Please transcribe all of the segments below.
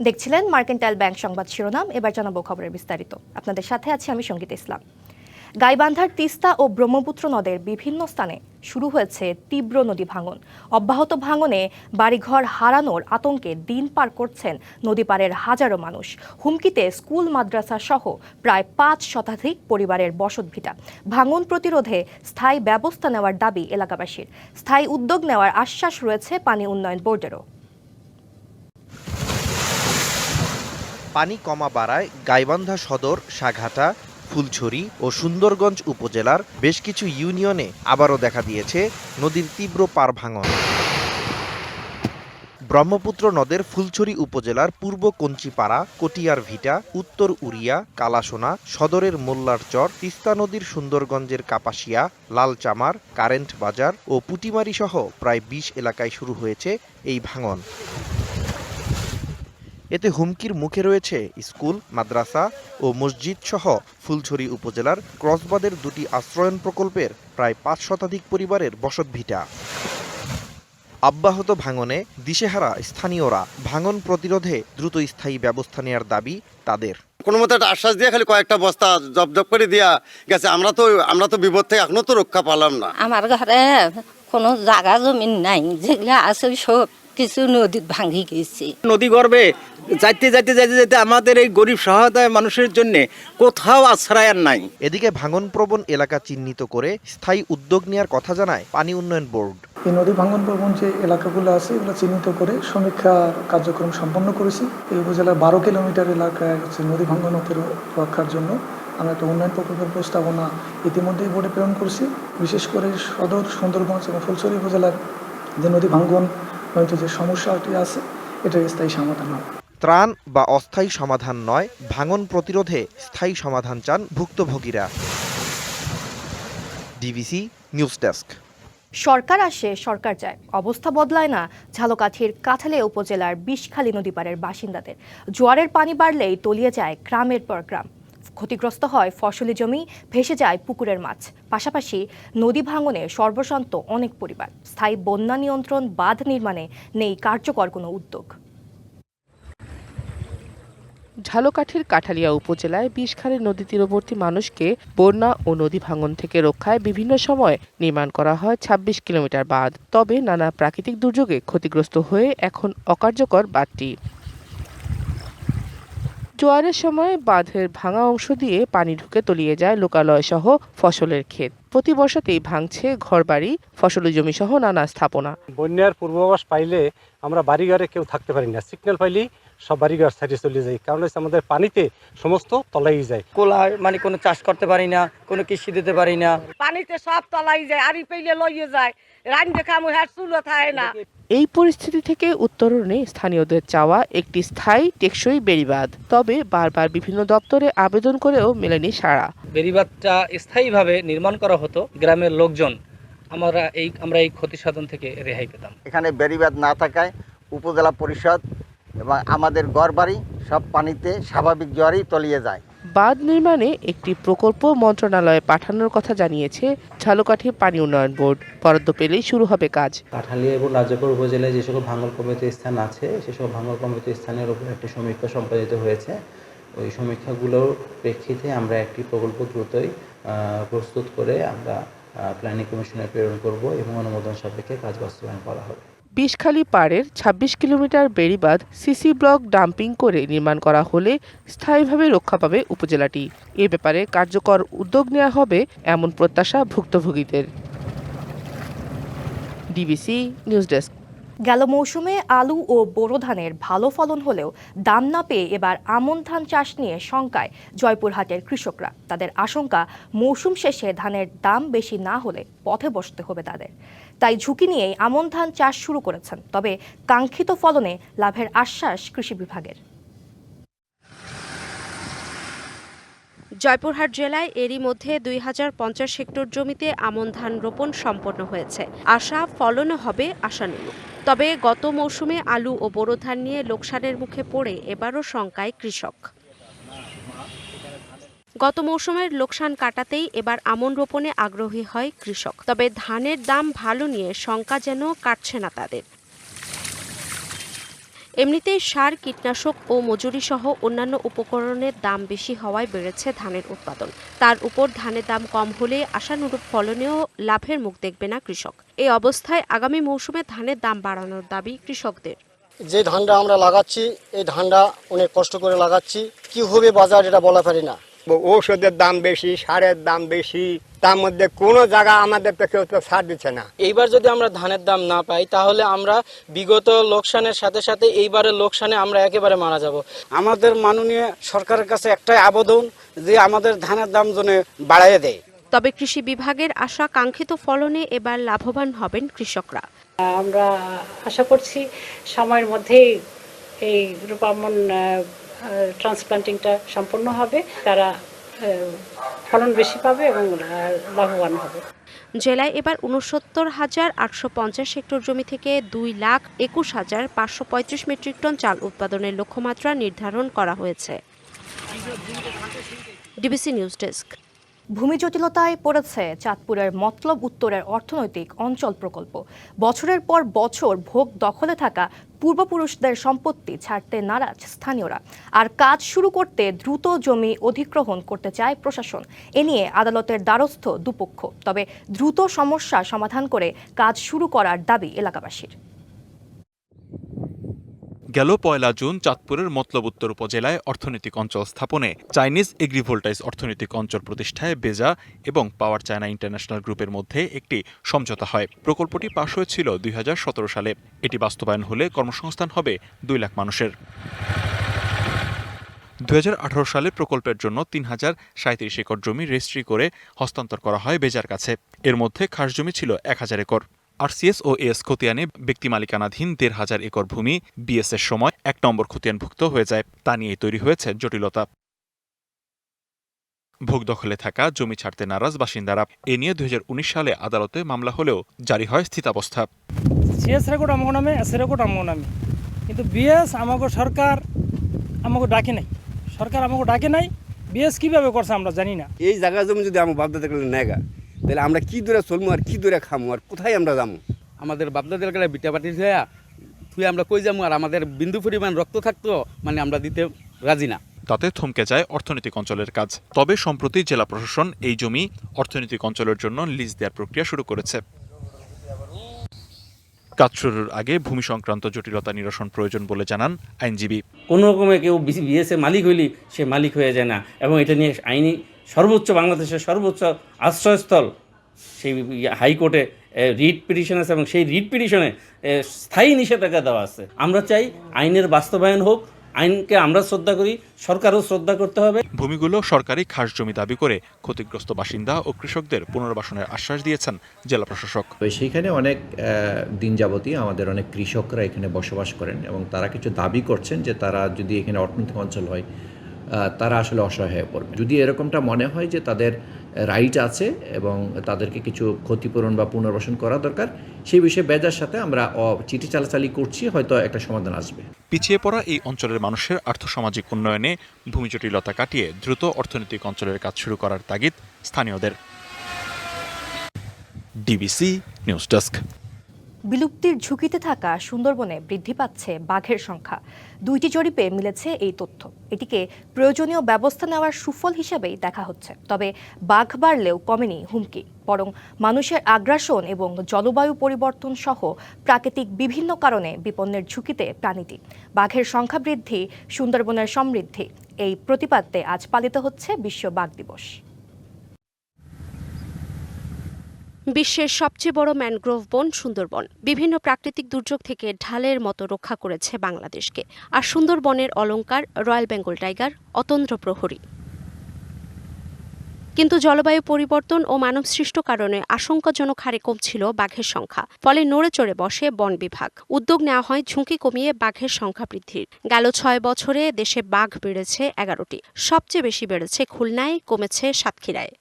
দেখছিলেন mercantile bank সংবাদ শিরোনাম। এবার জানাবো খবরের বিস্তারিত। আপনাদের সাথে আছি আমি সঙ্গীতা ইসলাম। গাইবান্ধার তিস্তা ও ব্রহ্মপুত্র নদের বিভিন্ন স্থানে শুরু হয়েছে তীব্র নদী ভাঙন। অব্যাহত ভাঙনে বাড়িঘর হারানোর আতঙ্কে দিন পার করছেন নদী পাড়ের হাজারো মানুষ। হুমকিতে স্কুল মাদ্রাসা সহ প্রায় ৫ শতাধিক পরিবারের বসতভিটা। ভাঙন প্রতিরোধে স্থায়ী ব্যবস্থা নেওয়ার দাবি এলাকাবাসীর। স্থায়ী উদ্যোগ নেওয়ার আশ্বাস রয়েছে পানি উন্নয়ন বোর্ডেরও। পানি কমা বাড়ায় গাইবান্ধা সদর, সাঘাটা, ফুলছড়ি ও সুন্দরগঞ্জ উপজেলার বেশ কিছু ইউনিয়নে আবারও দেখা দিয়েছে নদীর তীব্র পাড় ভাঙন। ব্রহ্মপুত্র নদের ফুলছড়ি উপজেলার পূর্ব কঞ্চিপাড়া, কটিয়ার ভিটা, উত্তর উড়িয়া, কালাসোনা, সদরের মোল্লার চর, তিস্তা নদীর সুন্দরগঞ্জের কাপাসিয়া, লালচামার, কারেন্ট বাজার ও পুটিমারি সহ প্রায় ২০ এলাকায় শুরু হয়েছে এই ভাঙন। এতে হুমকির মুখে রয়েছে স্কুল, মাদ্রাসা ও মসজিদ সহ ফুলছড়ি উপজেলার ক্রসবাদের দুটি আশ্রয়ন প্রকল্পের প্রায় ৫ শতাধিক পরিবারের বসতভিটা। অব্যাহত ভাঙনে দিশেহারা স্থানীয়রা। ভাঙন প্রতিরোধে দ্রুত স্থায়ী ব্যবস্থা নেওয়ার দাবি তাদের। কোনো মতো একটা আশ্বাস দিয়ে খালি কয়েকটা বস্তা জব করে দিয়া গেছে। আমরা তো বিপদ থেকে এখনো তো রক্ষা পেলাম না। আমার ঘরে কোনো জায়গা জমিন নাই, যেগুলো আছে সব কিছু নদী ভাঙি গেছে। নদী গর্ভে যাইতে যাইতে যাইতে যাইতে আমাদের এই গরিব সহায়তায় মানুষের জন্য কোথাও আশ্রয় আর নাই। এদিকে ভাঙন প্রবণ এলাকা চিহ্নিত করে স্থায়ী উদ্যোগ নেওয়ার কথা জানায় পানি উন্নয়ন বোর্ড। এই নদী ভাঙন প্রবণ যে এলাকাগুলো আছে এগুলো চিহ্নিত করে সমীক্ষার কার্যক্রম সম্পন্ন করেছি। এই উপজেলার ১২ কিলোমিটার এলাকায় নদী ভাঙন রক্ষার জন্য আমরা একটা উন্নয়ন প্রকল্পের প্রস্তাবনা ইতিমধ্যেই বোর্ডে প্রেরণ করছি। বিশেষ করে সদর, সুন্দরগঞ্জ এবং ফুলছড়ি উপজেলার যে নদী ভাঙন যে সমস্যাটি আছে এটার স্থায়ী সমাধান হবে। ত্রাণ বা অস্থায়ী সমাধান নয়, ভাঙন প্রতিরোধে স্থায়ী সমাধান চান ভুক্তভোগীরা। DBC news desk. সরকার আসে, সরকার যায়, অবস্থা বদলায় না ঝালকাঠির কাঠালিয়া উপজেলার বিষখালী নদীপাড়ের বাসিন্দাদের। জোয়ারের পানি বাড়লেই তলিয়ে যায় গ্রামের পর গ্রাম। ক্ষতিগ্রস্ত হয় ফসলি জমি, ভেসে যায় পুকুরের মাছ। পাশাপাশি নদী ভাঙনে সর্বশান্ত অনেক পরিবার। স্থায়ী বন্যা নিয়ন্ত্রণ বাঁধ নির্মাণে নেই কার্যকর কোনো উদ্যোগ। ঝালকাঠির কাঠালিয়া উপজেলায় বিষখালী নদী তীরবর্তী মানুষকে বন্যা ও নদী ভাঙন থেকে রক্ষায় বিভিন্ন সময় নির্মাণ করা হয় ২৬ কিলোমিটার বাঁধ। তবে নানা প্রাকৃতিক দুর্যোগে ক্ষতিগ্রস্ত হয়ে এখন অকার্যকর বাঁধটি। জোয়ারের সময় বাঁধের ভাঙা অংশ দিয়ে পানি ঢুকে তলিয়ে যায় লোকালয় সহ ফসলের ক্ষেত। প্রতি বর্ষাতেই ভাঙছে ঘরবাড়ি, ফসলি জমি সহ নানা স্থাপনা। বন্যার পূর্বাভাস পাইলে আমরা বাড়িঘরে কেউ থাকতে পারি না। সিগন্যাল পাইলেই সব বাড়িঘর সাইডে চলে যায়, কারণ হচ্ছে আমাদের পানিতে সমস্ত তলাই যায়। কোলা মানে কোনো চাষ করতে পারি না, কোনো কৃষি দিতে পারি না। পানিতে সব তলাই যায়, আরি পেলে লইয়ে যায়, রান দেখা মুহার চুলো থাকে না। এই পরিস্থিতি থেকে উত্তরণে স্থানীয়দের চাওয়া একটি স্থায়ী টেকসই বেড়িবাঁধ। তবে বারবার বিভিন্ন দপ্তরে আবেদন করেও মেলেনি সাড়া। বেড়িবাঁধটা স্থায়ীভাবে নির্মাণ করা হতো, গ্রামের লোকজন আমরা এই ক্ষতি সাধন থেকে রেহাই পেতাম। এখানে বেড়িবাঁধ না থাকায় উপজেলা পরিষদ এবং আমাদের ঘরবাড়ি সব পানিতে স্বাভাবিক জোয়ারেই তলিয়ে যায়। বাঁধ নির্মাণে একটি প্রকল্প মন্ত্রণালয়ে পাঠানোর কথা জানিয়েছে ঝালকাঠি পানি উন্নয়ন বোর্ড। বরাদ্দ পেলেই শুরু হবে কাজ। কাঠালিয়া এবং রাজাপুর উপজেলায় যে সকল ভাঙন প্রভাবিত স্থান আছে সেসব ভাঙন প্রভাবিত স্থানের উপর একটি সমীক্ষা সম্পাদিত হয়েছে। ওই সমীক্ষাগুলোর প্রেক্ষিতে আমরা একটি প্রকল্প দ্রুতই প্রস্তুত করে আমরা প্ল্যানিং কমিশনে প্রেরণ করব এবং অনুমোদন সাপেক্ষে কাজ বাস্তবায়ন করা হবে। বিষখালী পাড়ের ২৬ কিলোমিটার বেড়িবাঁধ সিসি ব্লক ডাম্পিং করে নির্মাণ করা হলে স্থায়ীভাবে রক্ষা পাবে উপজেলাটি। এ ব্যাপারে কার্যকর উদ্যোগ নেওয়া হবে এমন প্রত্যাশা ভুক্তভোগীদের। DBC news desk. গেল মৌসুমে আলু ও বোরো ধানের ভালো ফলন হলেও দাম না পেয়ে এবার আমন ধান চাষ নিয়ে শঙ্কায় জয়পুরহাটের কৃষকরা। তাদের আশঙ্কা, মৌসুম শেষে ধানের দাম বেশি না হলে পথে বসতে হবে তাদের। তাই ঝুঁকি নিয়েই আমন ধান চাষ শুরু করেছেন। তবে কাঙ্ক্ষিত ফলনে লাভের আশ্বাস কৃষি বিভাগের। জয়পুরহাট জেলায় এরই মধ্যে ২০৫০ হেক্টর জমিতে আমন ধান রোপণ সম্পন্ন হয়েছে। আশা ফলনও হবে আশানুরূপ। তবে গত মৌসুমে আলু ও বোরো ধান নিয়ে লোকসানের মুখে পড়ে এবারও শঙ্কায় কৃষক। গত মৌসুমের লোকসান কাটাতেই এবার আমন রোপণে আগ্রহী হয় কৃষক। তবে ধানের দাম ভালো নিয়ে শঙ্কা যেন কাটছে না তাদের। এমনিতেই সার, কীটনাশক ও মজুরি সহ অন্যান্য উপকরণের দাম বেশি হওয়ায় বেড়েছে ধানের উৎপাদন। তার উপর ধানের দাম কম হলে আশানুরূপ ফলনেও লাভের মুখ দেখবে না কৃষক। এই অবস্থায় আগামী মৌসুমে ধানের দাম বাড়ানোর দাবি কৃষকদের। যে ধানটা আমরা লাগাচ্ছি এই ধানটা অনেক কষ্ট করে লাগাচ্ছি, কি হবে বাজার এটা বলা পারি না। ঔষধের দাম বেশি, সারের দাম বেশি, তার মধ্যে কোনো জায়গা আমাদের কেউ তো ছাড় দিচ্ছে না। এইবার যদি আমরা ধানের দাম না পাই তাহলে আমরা বিগত লোকসানের সাথে সাথে এইবারের লোকসানে আমরা একেবারে মারা যাব। আমাদের মাননীয় সরকারের কাছে একটাই আবেদন যে আমাদের ধানের দাম যেন বাড়াইয়ে দেয়। তবে কৃষি বিভাগের আশা কাঙ্ক্ষিত ফলনে এবার লাভবান হবেন কৃষকরা। আমরা আশা করছি সময়ের মধ্যেই এই রূপামন ট্রান্সপ্লান্টিংটা সম্পন্ন হবে, তারা ফলন বেশি পাবে এবং লাভবান হবে। জেলায় এবার ৬৯,৮৫০ হেক্টর জমি থেকে ২,২১,৫৩৫ মেট্রিক টন চাল উৎপাদনের লক্ষ্যমাত্রা নির্ধারণ করা হয়েছে। DBC news desk. ভূমি জটিলতায় পড়েছে চাঁদপুরের মতলব উত্তরের অর্থনৈতিক অঞ্চল প্রকল্প। বছরের পর বছর ভোগ দখলে থাকা পূর্বপুরুষদের সম্পত্তি ছাড়তে নারাজ স্থানীয়রা, আর কাজ শুরু করতে দ্রুত জমি অধিগ্রহণ করতে চায় প্রশাসন। এ নিয়ে আদালতের দ্বারস্থ দুপক্ষ, তবে দ্রুত সমস্যা সমাধান করে কাজ শুরু করার দাবি এলাকাবাসীর। গেল ১ জুন চাঁদপুরের মতলব উত্তর উপজেলায় অর্থনৈতিক অঞ্চল স্থাপনে চাইনিজ এগ্রিভোল্টাইজ অর্থনৈতিক অঞ্চল প্রতিষ্ঠায় বেজা এবং পাওয়ার চায়না ইন্টারন্যাশনাল গ্রুপের মধ্যে একটি সমঝোতা হয়। প্রকল্পটি পাশ হয়েছিল ২০১৭ সালে। এটি বাস্তবায়ন হলে কর্মসংস্থান হবে ২ লাখ মানুষের। ২০১৮ সালে প্রকল্পের জন্য ৩,০৩৭ একর জমি রেজিস্ট্রি করে হস্তান্তর করা হয় বেজার কাছে। এর মধ্যে খাস জমি ছিল ১,০০০ একর। আরসিএস ও এস খতিয়ানে ব্যক্তি মালিকানাধীন ১,৫০০ একর ভূমি বিএস এর সময় ১ নম্বর খতিয়ানভুক্ত হয়ে যায়। তা নিয়েই তৈরি হয়েছে জটিলতা। ভোগ দখলে থাকা জমি ছাড়তে নারাজ বাসিন্দারা। এ নিয়ে ২০১৯ সালে আদালতে মামলা হলেও জারি হয় স্থিতাবস্থা। সিএস রেকর্ড আমাকে নামে, এস রেকর্ড আমাকে নামে, কিন্তু বিএস আমাকে সরকার আমাকে ডাকে নাই। সরকার আমাকে ডাকে নাই, বিএস কিভাবে করছে আমরা জানি না। এই জায়গা জমি যদি আমার বাপদাদের কাছে নেগা, তাহলে আমরা কি দূরে চলবো আর কি দূরে খামো আর কোথায় আমরা যাবো? আমাদের বাপদাদের কাছে বিটাবাটি থুয়ে আমরা কই যাবো? আর আমাদের বিন্দু পরিমাণ রক্ত থাকতো মানে আমরা দিতে রাজি না। তাতে থমকে যায় অর্থনৈতিক অঞ্চলের কাজ। তবে সম্প্রতি জেলা প্রশাসন এই জমি অর্থনৈতিক অঞ্চলের জন্য লিজ দেওয়ার প্রক্রিয়া শুরু করেছে। কাজ শুরুর আগে ভূমি সংক্রান্ত জটিলতা নিরসন প্রয়োজন বলে জানান আইনজীবী। কোনো রকমে কেউ বিএসএ মালিক হইলে সে মালিক হয়ে যায় না, এবং এটা নিয়ে আইনি সর্বোচ্চ বাংলাদেশের সর্বোচ্চ আশ্রয়স্থল সেই হাইকোর্টে রিট পিটিশন আছে, এবং সেই রিট পিটিশনে স্থায়ী নিষেধাজ্ঞা দেওয়া আছে। আমরা চাই আইনের বাস্তবায়ন হোক, আইনকে আমরা শ্রদ্ধা করি, সরকারও শ্রদ্ধা করতে হবে। ভূমিগুলো সরকারি খাস জমি দাবি করে ক্ষতিগ্রস্ত বাসিন্দা ও কৃষকদের পুনর্বাসনের আশ্বাস দিয়েছেন জেলা প্রশাসক। সেইখানে অনেক দিন যাবতীয় আমাদের অনেক কৃষকরা এখানে বসবাস করেন এবং তারা কিছু দাবি করছেন যে তারা যদি এখানে অর্থনৈতিক অঞ্চল হয় তারা আসলে অসহায় হয়ে পড়বে। যদি এরকমটা মনে হয় যে তাদের রাইট আছে এবং তাদেরকে কিছু ক্ষতিপূরণ বা পুনর্বাসন করা দরকার, সেই বিষয়ে বেজার সাথে আমরা চিঠি চালাচালি করছি, হয়তো একটা সমাধান আসবে। পিছিয়ে পড়া এই অঞ্চলের মানুষের আর্থসামাজিক উন্নয়নে ভূমি জটিলতা কাটিয়ে দ্রুত অর্থনৈতিক অঞ্চলের কাজ শুরু করার তাগিদ স্থানীয়দের। DBC news desk. বিলুপ্তির ঝুঁকিতে থাকা সুন্দরবনে বৃদ্ধি পাচ্ছে বাঘের সংখ্যা। 2টি জরিপে মিলেছে এই তথ্য। এটিকে প্রয়োজনীয় ব্যবস্থা নেওয়ার সুফল হিসেবেই দেখা হচ্ছে। তবে বাঘ বাড়লেও কমেনি হুমকি, বরং মানুষের আগ্রাসন এবং জলবায়ু পরিবর্তন সহ প্রাকৃতিক বিভিন্ন কারণে বিপন্নের ঝুঁকিতে প্রাণীটি। বাঘের সংখ্যা বৃদ্ধি, সুন্দরবনের সমৃদ্ধি, এই প্রতিপাদ্যে আজ পালিত হচ্ছে বিশ্ব বাঘ দিবস। বিশ্বের সবচেয়ে বড় ম্যানগ্রোভ বন সুন্দরবন বিভিন্ন প্রাকৃতিক দুর্যোগ থেকে ঢালের মতো রক্ষা করেছে বাংলাদেশকে। আর সুন্দরবনের অলংকার রয়্যাল বেঙ্গল টাইগার অতন্দ্র প্রহরী। কিন্তু জলবায়ু পরিবর্তন ও মানবসৃষ্ট কারণে আশঙ্কাজনক হারে কমছিল বাঘের সংখ্যা। ফলে নড়ে চড়ে বসে বন বিভাগ। উদ্যোগ নেওয়া হয় ঝুঁকি কমিয়ে বাঘের সংখ্যা বৃদ্ধির। গেল 6 বছরে দেশে বাঘ বেড়েছে 11টি। সবচেয়ে বেশি বেড়েছে খুলনায়, কমেছে সাতক্ষীরায়।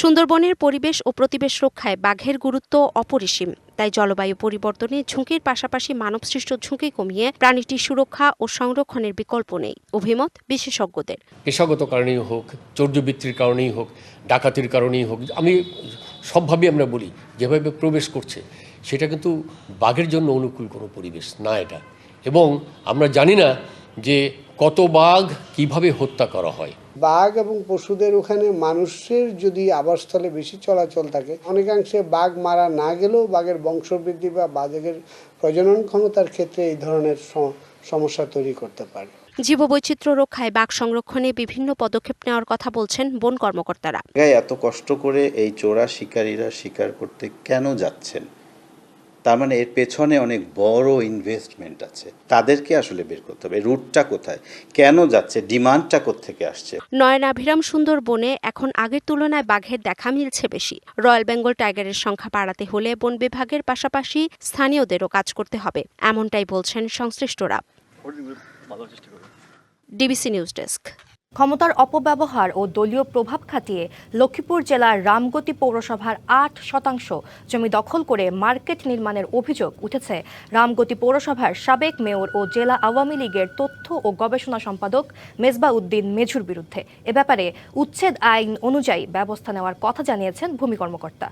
সুন্দরবনের পরিবেশ ও প্রতিবেশ রক্ষায় বাঘের গুরুত্ব অপরিসীম। তাই জলবায়ু পরিবর্তনে ঝুঁকির পাশাপাশি মানবসৃষ্ট ঝুঁকি কমিয়ে প্রাণীটির সুরক্ষা ও সংরক্ষণের বিকল্প নেই, অভিমত বিশেষজ্ঞদের। পেশাগত কারণেই হোক, চৌর্যবৃত্তির কারণেই হোক, ডাকাতির কারণেই হোক, আমি সবভাবে আমরা বলি যেভাবে প্রবেশ করছে সেটা কিন্তু বাঘের জন্য অনুকূল কোনো পরিবেশ না এটা। এবং আমরা জানি না যে কত বাঘ কিভাবে হত্যা করা হয়। বাঘ এবং পশুদের ওখানে মানুষের যদি আবাসস্থলে বেশি চলাচল থাকে, অনেকাংশে বাঘ মারা না গেলেও বাঘের বংশবৃদ্ধি বা বাঘের প্রজনন ক্ষমতার ক্ষেত্রে এই ধরনের সমস্যা তৈরি করতে পারে। জীববৈচিত্র্য রক্ষায় বাঘ সংরক্ষণে বিভিন্ন পদক্ষেপ নেওয়ার কথা বলছেন বন কর্মকর্তারা। এত কষ্ট করে এই চোরা শিকারীরা শিকার করতে কেন যাচ্ছেন? তার মানে এর পেছনে অনেক বড় ইনভেস্টমেন্ট আছে। তাদেরকে আসলে বের করতে হবে রুটটা কোথায়, কেন যাচ্ছে, ডিমান্ডটা কোত্থেকে আসছে। নয়নাভিরাম সুন্দরবনে এখন আগের তুলনায় বাঘের দেখা মিলছে বেশি। রয়্যাল বেঙ্গল টাইগারের সংখ্যা বাড়াতে হলে বন বিভাগের পাশাপাশি স্থানীয়দেরও কাজ করতে হবে, এমনটাই বলছেন সংশ্লিষ্টরা। DBC news desk. ক্ষমতার অপব্যবহার ও দলীয় প্রভাব খাটিয়ে লক্ষ্মীপুর জেলার রামগতি পৌরসভার ৮% জমি দখল করে মার্কেট নির্মাণের অভিযোগ উঠেছে রামগতি পৌরসভার সাবেক মেয়র ও জেলা আওয়ামী লীগের তথ্য ও গবেষণা সম্পাদক মেজবা উদ্দিন মেঝুর বিরুদ্ধে। এ ব্যাপারে উচ্ছেদ আইন অনুযায়ী ব্যবস্থা নেওয়ার কথা জানিয়েছেন ভূমি কর্মকর্তা।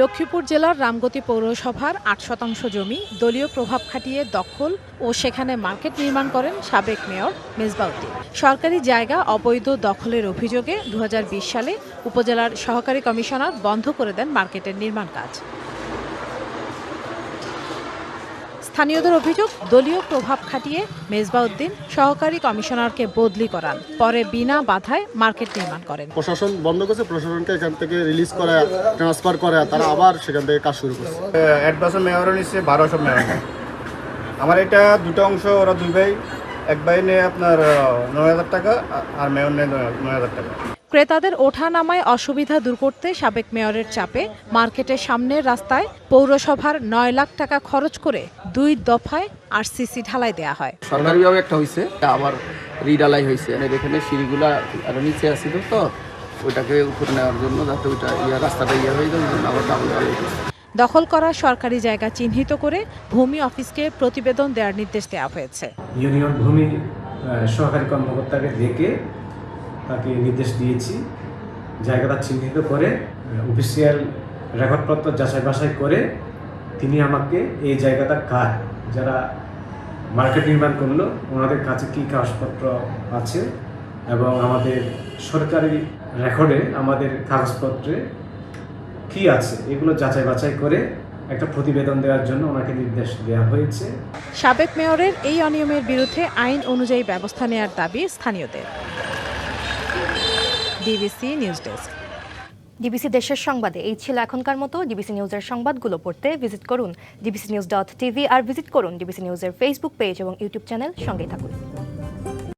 লক্ষ্মীপুর জেলার রামগতি পৌরসভার ৮% জমি দলীয় প্রভাব খাটিয়ে দখল ও সেখানে মার্কেট নির্মাণ করেন সাবেক মেয়র মেজবা উদ্দিন। সরকারি জায়গা অবৈধ দখলের অভিযোগে ২০২০ সালে উপজেলার সহকারী কমিশনার বন্ধ করে দেন মার্কেটের নির্মাণ কাজ। স্থানীয়দের অভিযোগ, দলীয় প্রভাব খাটিয়ে মেজবা উদ্দিন সহকারী কমিশনারকে বদলি করান, পরে বিনা বাধায় মার্কেট নির্মাণ করেন। প্রশাসন বন্ধ করেছে, প্রশাসনকে এখান থেকে রিলিজ করে ট্রান্সফার করে তারা আবার সেখান থেকে কাজ শুরু করছে। অ্যাডভান্স মেয়রও নিচ্ছে ১২০০ মেয়র। আমার এটা দুটো অংশ, ওরা দুই ভাই, এক ভাই নেয় আপনার ৯,০০০ টাকা আর মেয়র নেয় ৯,০০০ টাকা। ক্রেতাদের ওঠা নামায় অসুবিধা দূর করতে সাবেক মেয়রের চাপে মার্কেটের সামনের রাস্তায় পৌরসভার ৯ লাখ টাকা খরচ করে ২ দফায় আরসিসি ঢালাই দেয়া হয়। সরকারিভাবে একটা হয়েছে, আবার রিডালাই হয়েছে। এখানে সিঁড়িগুলা আরো নিচে আসছিল, তো ওইটাকে উপরে নেওয়ার জন্য যাতে ওইটা রাস্তাটা হয়ে যায়, আবার ডাবল ঢালাই হয়েছে। দখল করা সরকারি জায়গা চিহ্নিত করে ভূমি অফিসকে প্রতিবেদন দেওয়ার নির্দেশ দেওয়া হয়েছে। ইউনিয়ন ভূমি সহকারী কর্মকর্তাকে ডেকে তাকে নির্দেশ দিয়েছি, জায়গাটা চিহ্নিত করে অফিসিয়াল রেকর্ডপত্র যাচাই বাছাই করে তিনি আমাকে এই জায়গাটা কার, যারা মার্কেট নির্মাণ করলো ওনাদের কাছে কী কাগজপত্র আছে এবং আমাদের সরকারি রেকর্ডে আমাদের কাগজপত্রে কি আছে এগুলো যাচাই বাছাই করে একটা প্রতিবেদন দেওয়ার জন্য ওনাকে নির্দেশ দেওয়া হয়েছে। সাবেক মেয়রের এই অনিয়মের বিরুদ্ধে আইন অনুযায়ী ব্যবস্থা নেওয়ার দাবি স্থানীয়দের। DBC news desk. ডিবিসি দেশের সংবাদে এই ছিল এখনকার মতো। ডিবিসি নিউজের সংবাদগুলো পড়তে ভিজিট করুন dbcnews.tv আর ভিজিট করুন ডিবিসি নিউজের ফেসবুক পেজ এবং ইউটিউব চ্যানেল। সঙ্গেই থাকুন।